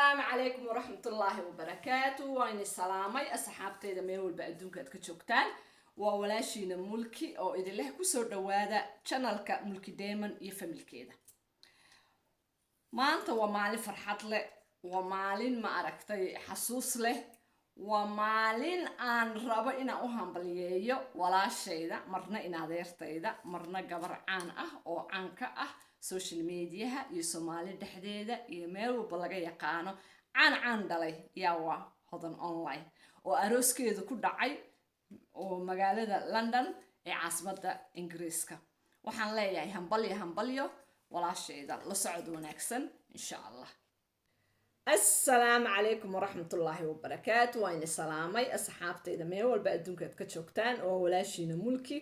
السلام عليكم ورحمة الله وبركاته. وين السلامي أصحابتي إذا ميول بأدون كتشوكتان وولاشينا ملكي أو إذا له كسر دوادا channelka ملكي دايما يفهم كده. ما أنت ومالي فرحت له ومالين ما أركتي حسوس له ومالين أن ربا إنا أوهم بليايو ولا شيء ده مرنا إنا ديرتي ده مرنا جبر عن أو عنك social media iyo Soomaali dhexdeeda iyo meel walba laga yaqaano caan dhalay yaa hodan online oo arooskeedu ku dhacay oo magaalada London ee caasimadda Ingiriiska. Waxaan leeyahay hambalyo walaashayda la socod wanaagsan insha Allah. Assalaamu calaykum waraxmatullaahi wabarakaatu. Waan salaamay asxaabtayda meel walba adduunka ka joogtaan oo walaashiina mulki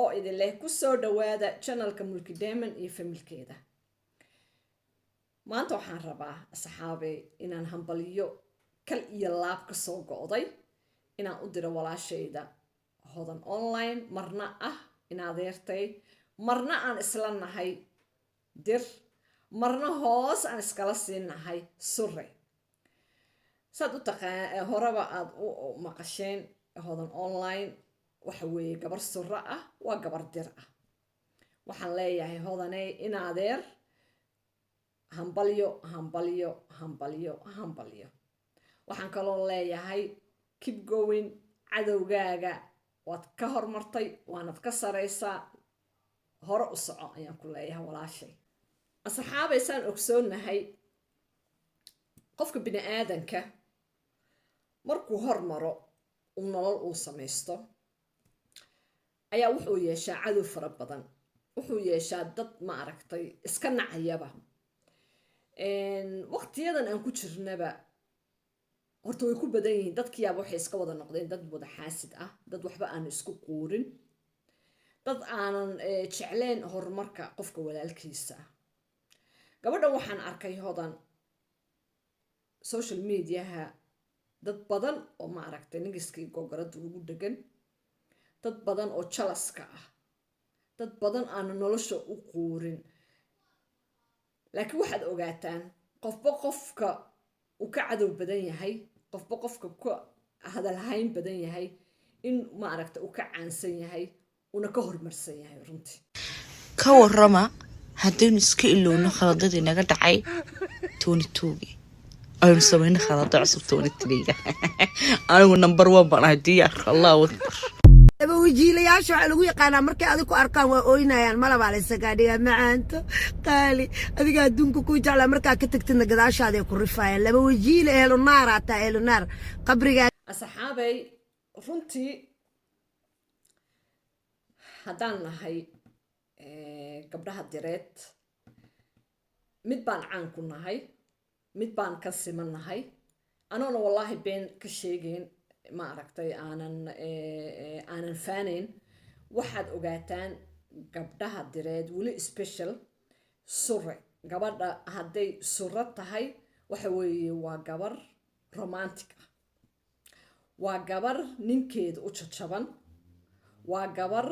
oo idin leh ku soo dhawaada channelka mulki Diamond iyo familkeeda. Maanta waxaan rabaa asxaabay inaan hambaliyo kal iyo laab ka soo go'day inaan u diro walaashayda hodan online marna in adeertay marna aan isla nahay dir marna hoos aan iskala siinahay surre sad u taqaan horaba aad u maqasheen hodan online waxa weeye gabar surra waa gabar dir waxaan leeyahay hodanay in adeer hambalyo waxaan kaloo leeyahay keep going cadowgaaga waad ka hormartay waanad ka sareysaa hore u soco ayaan ku leeyahay walaashay. asxaabaysaan ogsoonahay qofka bini aadanka markuu hormaro nolol uu samaysto ayaa wuxuu yeeshaa cadow fara badan wuxuu yeeshaa dad ma aragtay iska nacayaba waqtiyadan aan ku jirnaba horta way ku badan yihiin dadkiyaaba waxay iska wada noqdeen dad wada xaasid dad waxba aan isku quurin dad aanan jecleen horumarka qofka walaalkiisa gabadhan waxaan arkay hodan social mediaha dad badan oo ma aragtay ningiskii gogarada ugu dhagan dad badan oo jalaska dad badan aan nolosha u quurin laakiin waxaad ogaataan qofka uu ka cadow badan yahay qofka ku hadal hayn badan yahay in ma aragtay uu ka caansan yahay una ka hormarsan yahay runtii ka warrama haddaynu iska ilowno khaladadii naga dhacay 22 aynu samayno khalado cusub 23 anigu number 1 baan ahay diyaar Allahu akbar laba wajiilayaasha waxa lagu yaqaanaa markay adigu arkaan waa ooynayaan malaba la isaga dhiga macaanto qaali adiga adduunka ku jeclaa markaa ka tagtina gadaashaada ku rifaayeen laba wajiil eelo naar qabriga. asxaabay runtii haddaan nahay gabdhaha direed mid baan caan ku nahay mid baan ka siman nahay anoona wallaahi been ka sheegayn ma aragtay aanan faanayn waxaad ogaataan gabdhaha direed weli special surre gabadha hadday surre tahay waxa weeye waa gabar romantic waa gabar ninkeeda u jajaban waa gabar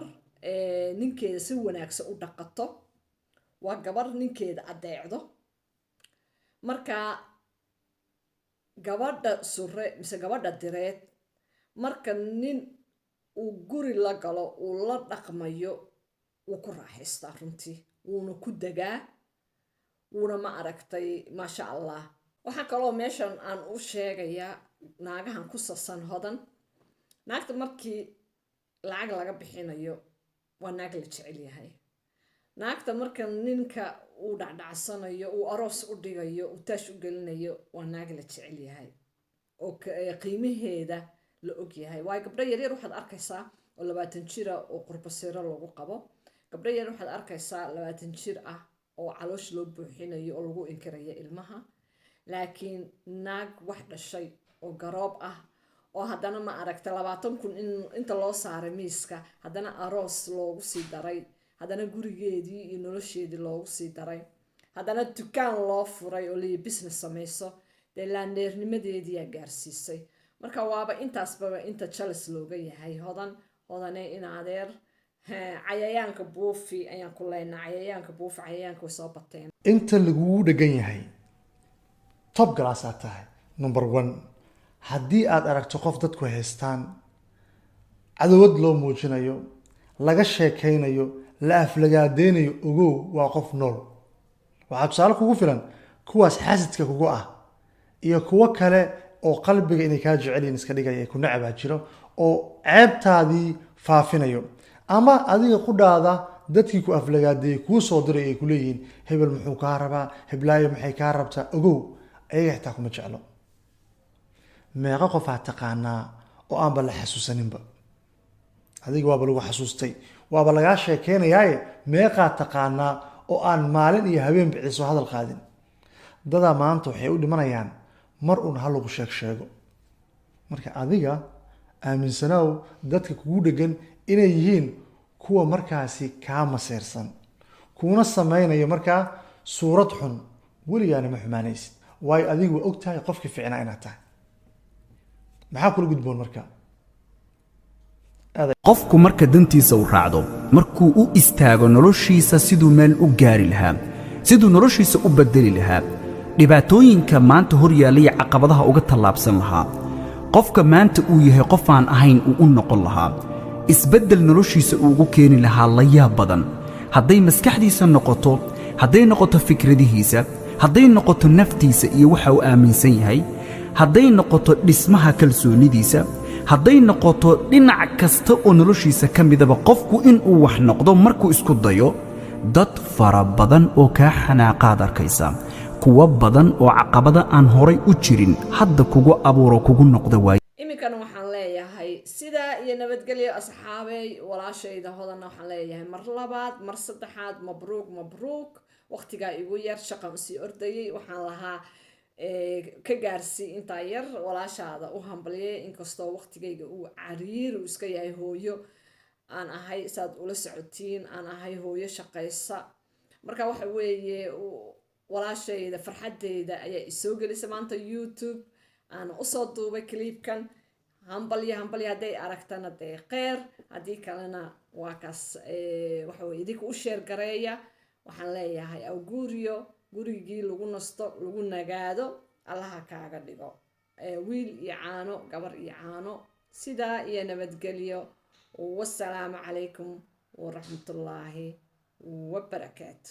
ninkeeda si wanaagsan u dhaqato waa gabar ninkeeda adeecdo marka gabadha surre mise gabadha direed marka nin uu guri la galo uu la dhaqmayo uu ku raaxaystaa runtii wuuna ku dagaa wuuna ma aragtay maasha Allah. waxaa kaloo meeshan aan u sheegayaa naagahan ku sasan hodan naagta markii lacag laga bixinayo waa naag la jecel yahay naagta marka ninka uu dhacdhacsanayo uu aroos u dhigayo uu taash u gelinayo waa naag la jecel yahay oo qiimaheeda la og yahay waa gabdho yaryar waxaad arkaysaa oo 20 jir oo qurbasiro lagu qabo gabdho yar waxaad arkaysaa 20 jir oo caloosh loo buuxinayo oo lagu inkirayo ilmaha laakiin naag wax dhashay oo garoob oo haddana ma aragtay 20,000 inta loo saaray miiska haddana aroos loogu sii daray haddana gurigeedii iyo nolosheedii loogu sii daray haddana dukaan loo furay oo leeyahay business samayso dee laandeernimadeedii yaa gaarsiisay marka waaba intaasba inta jalis looga yahay hodanay in adeer cayayaanka buufi ayaan ku leenahay cayayaanka buufi cayayaanka soo bateen inta lagu dhagan yahay top class aad tahay number 1 haddii aad aragto qof dadku haystaan cadawad loo muujinayo laga sheekaynayo la aflagaadeynayo ogow waa qof nool waxaa tusaale kugu filan kuwaas xaasidka kugu ah iyo kuwo kale oo qalbiga inay kaa jecelyiin iska dhigaya ay ku nacbaa jiro oo ceebtaadii faafinayo ama adiga ku dhaada dadkii ku aflagaadeeyay kuu soo diray ay ku leeyihiin hebel muxuu kaa rabaa heblaayo maxay kaa rabtaa ogow ayaga xitaa kuma jeclo meeqa qof aad taqaanaa oo aanba la xasuusaninba adiga waaba lagu xasuustay waaba lagaa sheekeynayaaye meeqaad taqaanaa oo aan maalin iyo habeen biciso hadal qaadin dadaa maanta waxay u dhimanayaan mar uun ha lagu sheego marka adiga aaminsanaaw dadka kugu dhegan inay yihiin kuwa markaasi kaa maseersan kuuna samaynayo markaa suurad xun weligaana ma xumaanaysid waayo adigu waa og tahay qofkii fiicnaa inaad tahay maxaa kula gudboon markaa qofku marka dantiisa u raacdo markuu u istaago noloshiisa siduu meel u gaari lahaa siduu noloshiisa u bedeli lahaa dhibaatooyinka maanta hor yaallaya caqabadaha uga tallaabsan lahaa qofka maanta uu yahay qof aan ahayn uu u noqon lahaa isbeddel noloshiisa uu ugu keeni lahaa layaab badan hadday maskaxdiisa noqoto hadday noqoto fikradihiisa hadday noqoto naftiisa iyo waxa uu aaminsan yahay hadday noqoto dhismaha kalsoonidiisa hadday noqoto dhinac kasta oo noloshiisa ka midaba qofku inuu wax noqdo markuu isku dayo dad fara badan oo kaa xanaaqaad arkaysa kuwa badan oo caqabada aan horay u jirin hadda kugu abuuro kugu noqda waay iminkana waxaan leeyahay sidaa iyo nabadgelyo asxaabey walaashayda hodana waxaan leeyahay mar labaad mar saddexaad mabruuk waqtigaa igu yar shaqan usii ordayay waxaan lahaa ka gaarsii intaa yar walaashaada u hambaliyay inkastoo waqtigayga uu cariir uu iska yahay hooyo aan ahay saad ula socotiin aan ahay hooyo shaqaysa marka waxa weeye walaashayda farxadeyda ayaa isoo gelisa maanta YouTube aan usoo duubay clipkan hambalyo hadday aragtana dee qeyr haddii kalena waa kaas waxa weye idinka u sheer gareeya waxaan leeyahay awguuriyo gurigii lagu nasto lagu nagaado allaha kaaga dhigo wiil iyo caano gabar iyo caano sidaa iyo nabadgelyo wassalaamu calaykum waraxmatullaahi wabarakaatu